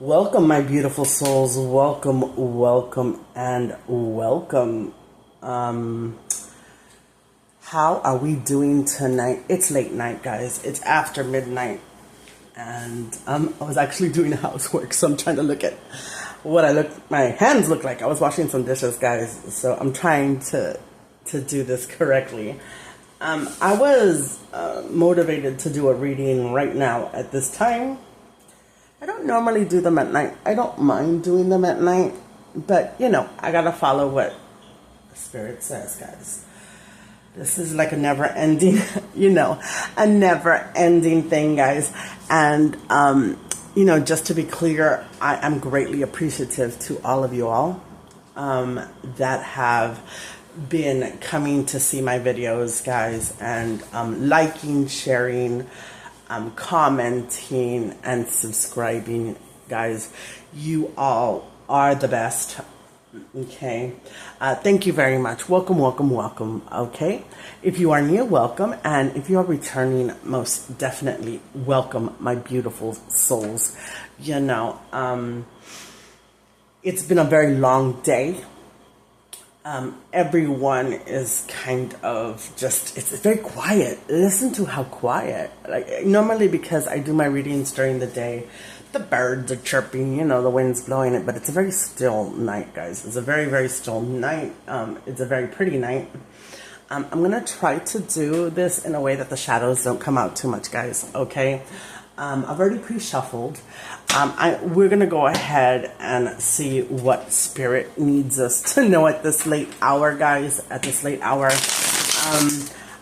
Welcome, my beautiful souls. Welcome, welcome, and welcome. How are we doing tonight? It's late night, guys. It's after midnight. And I was actually doing housework, so I'm trying to look at what my hands look like. I was washing some dishes, guys, so I'm trying to do this correctly. I was motivated to do a reading right now at this time. I don't normally do them at night. I don't mind doing them at night, but I gotta follow what the Spirit says, guys. This is like a never-ending, a never-ending thing, guys. And just to be clear, I am greatly appreciative to all of you all that have been coming to see my videos, guys, and liking, sharing, commenting, and subscribing, guys. You all are the best. Okay, thank you very much. Welcome, welcome, welcome. Okay, if you are new, welcome, and if you are returning, most definitely welcome, my beautiful souls. It's been a very long day. Everyone is kind of it's very quiet. Listen to how quiet. Like normally, because I do my readings during the day, the birds are chirping, the wind's blowing it, but it's a very still night, guys. It's a very, very still night. It's a very pretty night. I'm going to try to do this in a way that the shadows don't come out too much, guys, okay? I've already pre-shuffled. We're going to go ahead and see what Spirit needs us to know at this late hour, guys, at this late hour.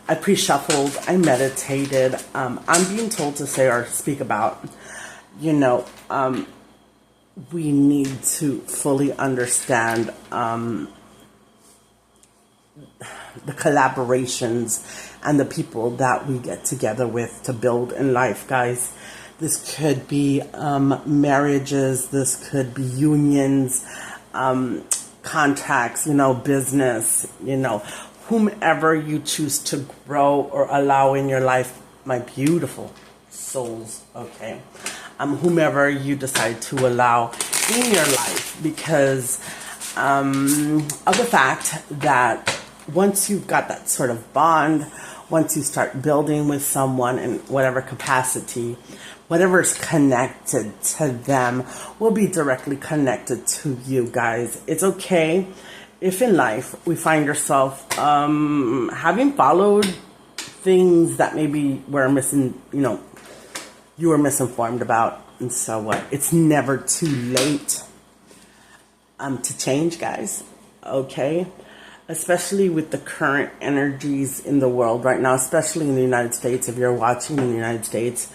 I pre-shuffled, I meditated. I'm being told to say or speak about, we need to fully understand the collaborations and the people that we get together with to build in life, guys. This could be marriages, this could be unions, contracts, business, whomever you choose to grow or allow in your life, my beautiful souls, okay? Whomever you decide to allow in your life, because of the fact that once you've got that sort of bond, once you start building with someone in whatever capacity, whatever's connected to them will be directly connected to you, guys. It's okay if in life we find ourselves having followed things that maybe we're missing, you were misinformed about, and so what? It's never too late to change, guys, okay? Especially with the current energies in the world right now, especially in the United States. If you're watching in the United States,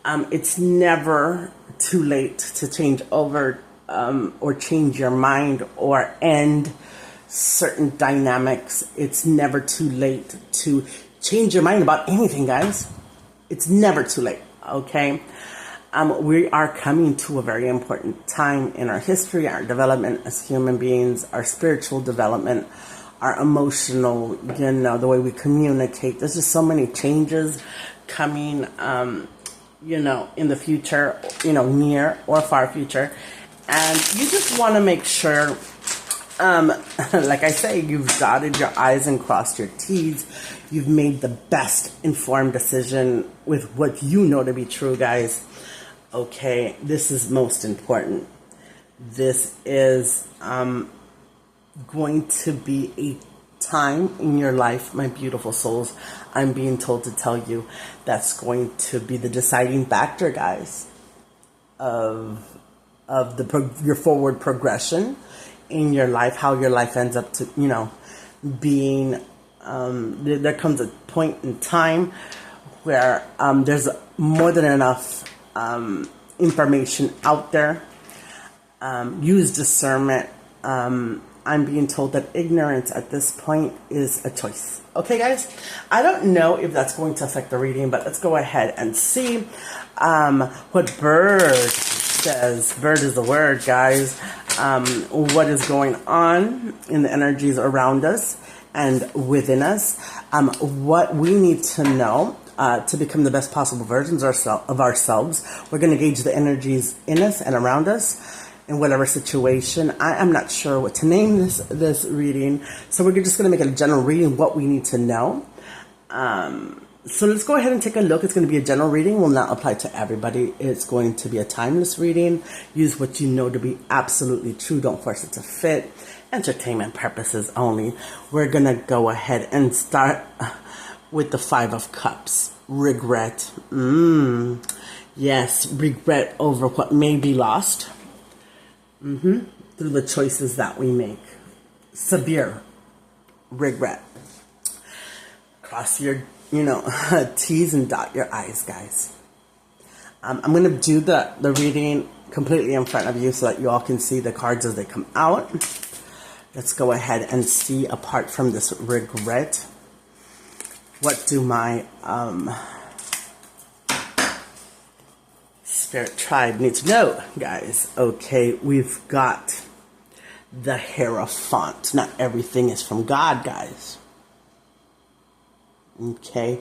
it's never too late to change over or change your mind or end certain dynamics. It's never too late to change your mind about anything, guys. It's never too late, okay? We are coming to a very important time in our history, our development as human beings, our spiritual development, our emotional, the way we communicate. There's just so many changes coming, in the future, near or far future. And you just want to make sure, like I say, you've dotted your I's and crossed your T's. You've made the best informed decision with what you know to be true, guys. Okay, this is most important. This is going to be a time in your life, my beautiful souls. I'm being told to tell you that's going to be the deciding factor, guys, of your forward progression in your life, how your life ends up to, being. There comes a point in time where there's more than enough information out there. Use discernment. I'm being told that ignorance at this point is a choice. Okay, guys? I don't know if that's going to affect the reading, but let's go ahead and see what Bird says. Bird is the word, guys. What is going on in the energies around us and within us. What we need to know to become the best possible versions of ourselves. We're going to gauge the energies in us and around us in whatever situation. I am not sure what to name this reading, so we're just going to make it a general reading, what we need to know. So let's go ahead and take a look. It's going to be a general reading, will not apply to everybody. It's going to be a timeless reading. Use what you know to be absolutely true. Don't force it to fit. Entertainment purposes only. We're going to go ahead and start with the Five of Cups. Regret. Yes, regret over what may be lost. Through the choices that we make. Severe regret. Cross your T's and dot your I's, guys. I'm going to do the reading completely in front of you so that you all can see the cards as they come out. Let's go ahead and see, apart from this regret, what do my Spirit Tribe need to know, guys. Okay, we've got the Hierophant. Not everything is from God, guys. Okay,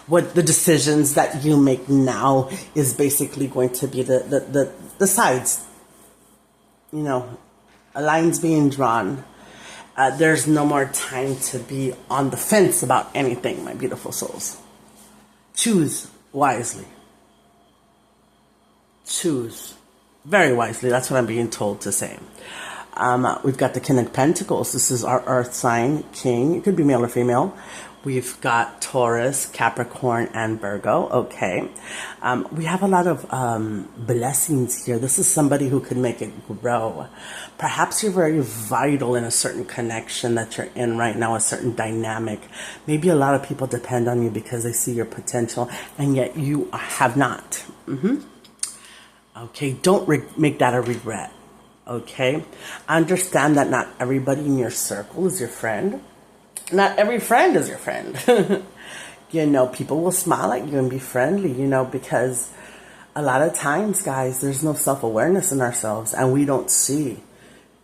what the decisions that you make now is basically going to be the sides. A line's being drawn. There's no more time to be on the fence about anything, my beautiful souls. Choose wisely. Choose very wisely. That's what I'm being told to say. We've got the King of Pentacles. This is our earth sign king. It could be male or female. We've got Taurus, Capricorn, and Virgo. Okay. We have a lot of blessings here. This is somebody who could make it grow. Perhaps you're very vital in a certain connection that you're in right now, a certain dynamic. Maybe a lot of people depend on you because they see your potential, and yet you have not. Okay, don't make that a regret. Okay? Understand that not everybody in your circle is your friend. Not every friend is your friend. People will smile at you and be friendly, because a lot of times, guys, there's no self-awareness in ourselves, and we don't see,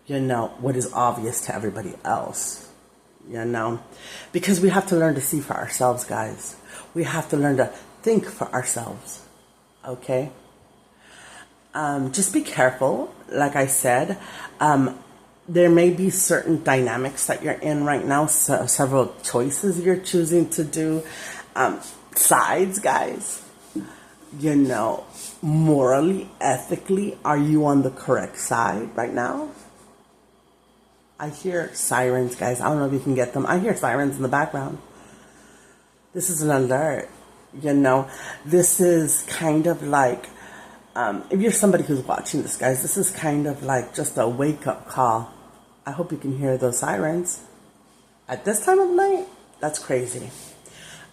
what is obvious to everybody else, because we have to learn to see for ourselves, guys. We have to learn to think for ourselves, okay? Just be careful, like I said. There may be certain dynamics that you're in right now, several choices you're choosing to do. Sides, guys. Morally, ethically, are you on the correct side right now? I hear sirens, guys. I don't know if you can get them. I hear sirens in the background. This is an alert. This is kind of like, if you're somebody who's watching this, guys, this is kind of like just a wake-up call. I hope you can hear those sirens. At this time of night, that's crazy.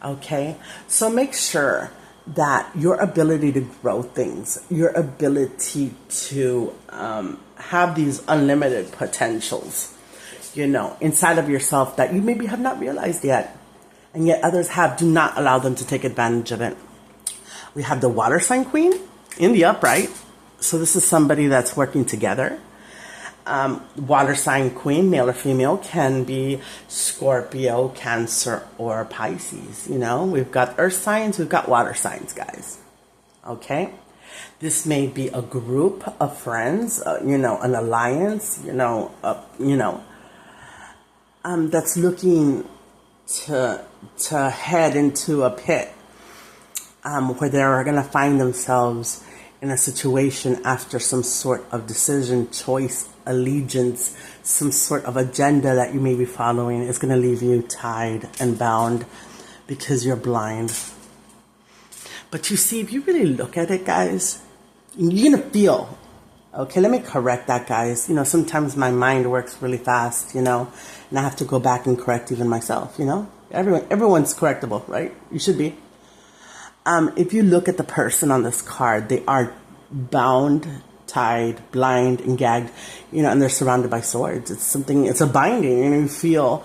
Okay? So make sure that your ability to grow things, your ability to have these unlimited potentials, inside of yourself that you maybe have not realized yet, and yet others have, do not allow them to take advantage of it. We have the Water Sign Queen in the upright. So this is somebody that's working together. Water sign queen, male or female, can be Scorpio, Cancer, or Pisces. We've got earth signs, we've got water signs, guys. Okay? This may be a group of friends, an alliance, that's looking to head into a pit where they're going to find themselves in a situation after some sort of decision, choice, allegiance, some sort of agenda that you may be following is going to leave you tied and bound because you're blind. But you see, if you really look at it, guys, you're going to feel. Okay, let me correct that, guys. Sometimes my mind works really fast, and I have to go back and correct even myself, Everyone's correctable, right? You should be. If you look at the person on this card, they are bound, tied, blind, and gagged, and they're surrounded by swords. It's a binding, and you feel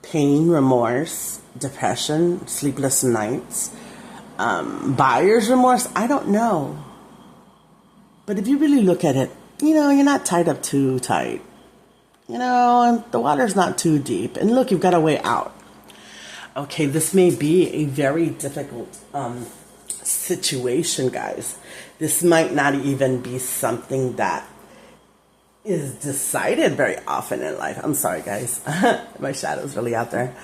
pain, remorse, depression, sleepless nights, buyer's remorse. I don't know. But if you really look at it, you're not tied up too tight. And the water's not too deep. And look, you've got a way out. Okay, this may be a very difficult situation, guys. This might not even be something that is decided very often in life. I'm sorry, guys. My shadow's really out there.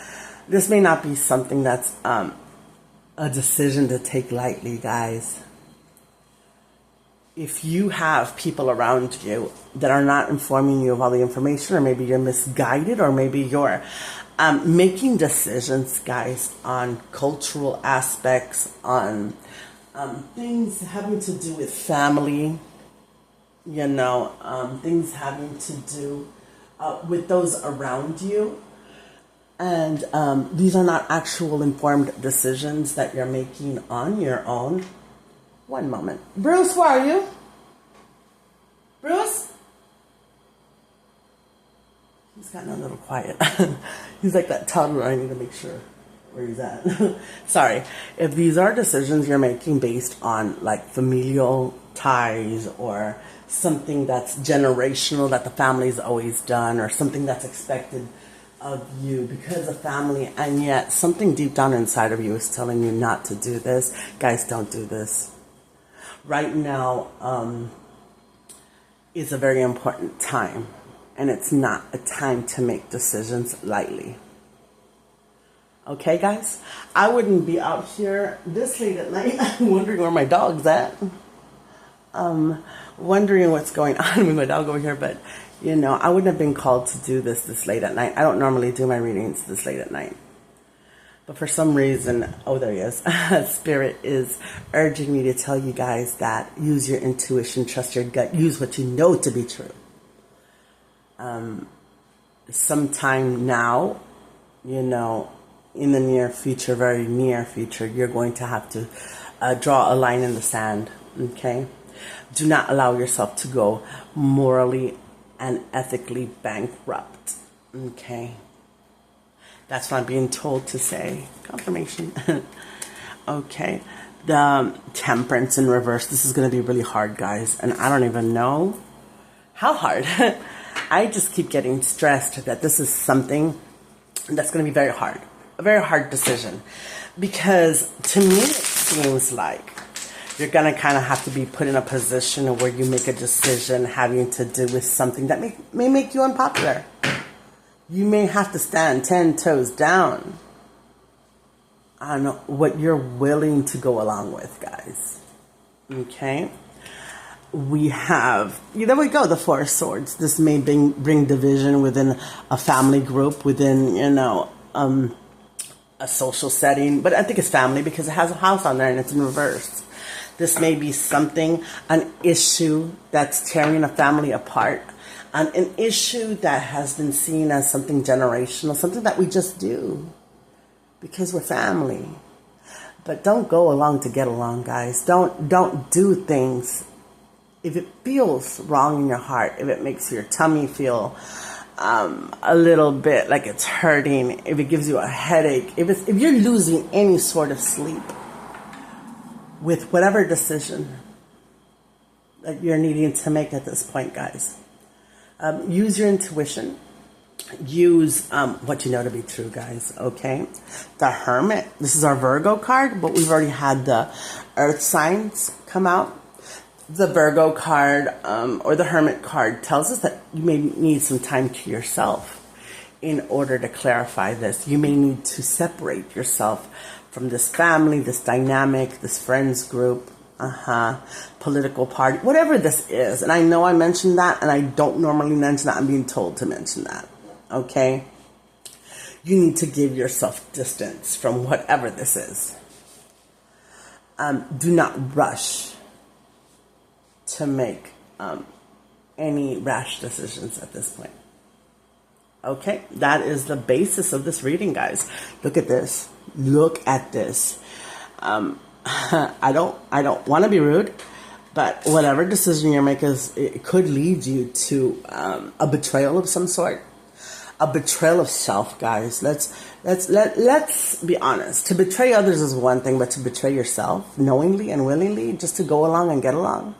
This may not be something that's a decision to take lightly, guys. If you have people around you that are not informing you of all the information, or maybe you're misguided, or maybe you're making decisions, guys, on cultural aspects, on things having to do with family, things having to do with those around you. And these are not actual informed decisions that you're making on your own. One moment. Bruce, where are you? Bruce? He's gotten a little quiet. He's like that toddler. I need to make sure where he's at. Sorry. If these are decisions you're making based on like familial ties, or something that's generational that the family's always done, or something that's expected of you because of family, and yet something deep down inside of you is telling you not to do this, guys, don't do this. Right now is a very important time, and it's not a time to make decisions lightly. Okay, guys? I wouldn't be out here this late at night wondering where my dog's at. Wondering what's going on with my dog over here, but I wouldn't have been called to do this late at night. I don't normally do my readings this late at night. But for some reason, oh, there he is. Spirit is urging me to tell you guys that use your intuition, trust your gut, use what you know to be true. Sometime now, in the near future, very near future, you're going to have to draw a line in the sand, okay? Do not allow yourself to go morally and ethically bankrupt, okay? That's what I'm being told to say. Confirmation. Okay. The Temperance in reverse. This is going to be really hard, guys. And I don't even know how hard. I just keep getting stressed that this is something that's going to be very hard. A very hard decision. Because to me, it seems like you're going to kind of have to be put in a position where you make a decision having to do with something that may make you unpopular. You may have to stand 10 toes down on what you're willing to go along with, guys. Okay? We have, there we go, the Four of Swords. This may bring division within a family group, within, a social setting. But I think it's family because it has a house on there and it's in reverse. This may be something, an issue that's tearing a family apart. An issue that has been seen as something generational, something that we just do because we're family. But don't go along to get along, guys. Don't do things if it feels wrong in your heart, if it makes your tummy feel a little bit like it's hurting, if it gives you a headache, if you're losing any sort of sleep with whatever decision that you're needing to make at this point, guys. Use your intuition. Use what you know to be true, guys, okay? The Hermit. This is our Virgo card, but we've already had the Earth signs come out. The Virgo card or the Hermit card tells us that you may need some time to yourself in order to clarify this. You may need to separate yourself from this family, this dynamic, this friends group, political party, whatever this is. And I know I mentioned that, and I don't normally mention that. I'm being told to mention that, okay? You need to give yourself distance from whatever this is. Do not rush to make any rash decisions at this point. Okay, that is the basis of this reading, guys. Look at this. Look at this. I don't want to be rude, but whatever decision you make it could lead you to a betrayal of some sort, a betrayal of self, guys. Let's be honest. To betray others is one thing, but to betray yourself knowingly and willingly, just to go along and get along.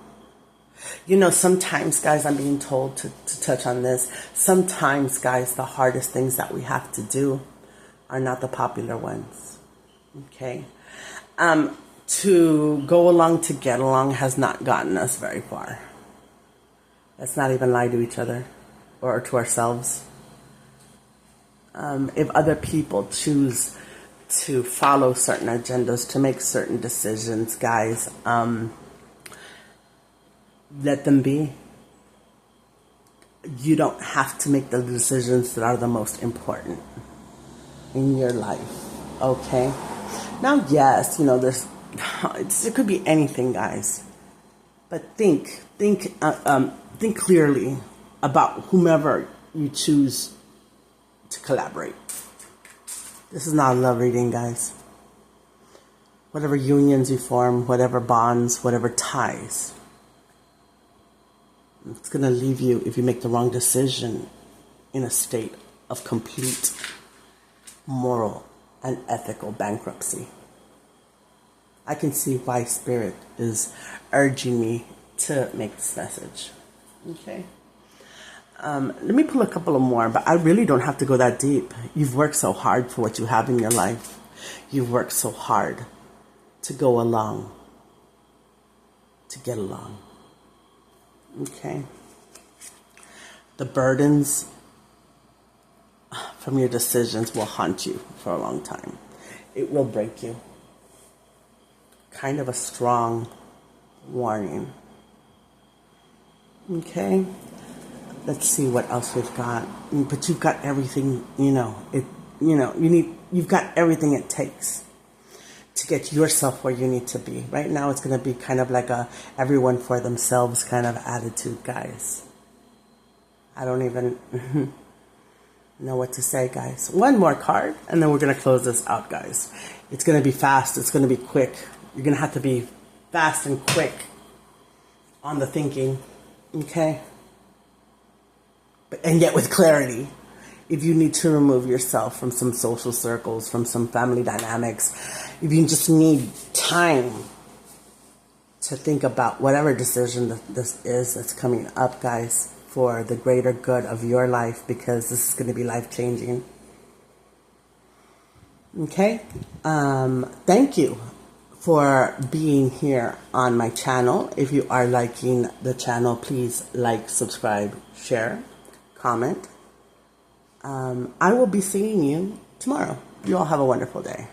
Sometimes, guys, I'm being told to touch on this. Sometimes, guys, the hardest things that we have to do are not the popular ones. Okay? To go along to get along has not gotten us very far. Let's not even lie to each other or to ourselves. If other people choose to follow certain agendas, to make certain decisions, guys, let them be. You don't have to make the decisions that are the most important in your life, okay? Now, yes, it could be anything, guys, but think clearly about whomever you choose to collaborate. This is not a love reading, guys. Whatever unions you form, whatever bonds, whatever ties, it's going to leave you, if you make the wrong decision, in a state of complete moral and ethical bankruptcy. I can see why Spirit is urging me to make this message. Okay? Let me pull a couple of more, but I really don't have to go that deep. You've worked so hard for what you have in your life. You've worked so hard to go along, to get along. Okay? The burdens from your decisions will haunt you for a long time. It will break you. Kind of a strong warning. Okay? Let's see what else we've got. But you've got everything, you've got everything it takes to get yourself where you need to be. Right now it's going to be kind of like a everyone for themselves kind of attitude, guys. I don't even know what to say, guys. One more card, and then we're going to close this out, guys. It's going to be fast. It's going to be quick. You're going to have to be fast and quick on the thinking, okay? And yet with clarity. If you need to remove yourself from some social circles, from some family dynamics, if you just need time to think about whatever decision that this is that's coming up, guys, for the greater good of your life, because this is going to be life-changing. Okay? Thank you for being here on my channel. If you are liking the channel, please like, subscribe, share, comment. I will be seeing you tomorrow. You all have a wonderful day.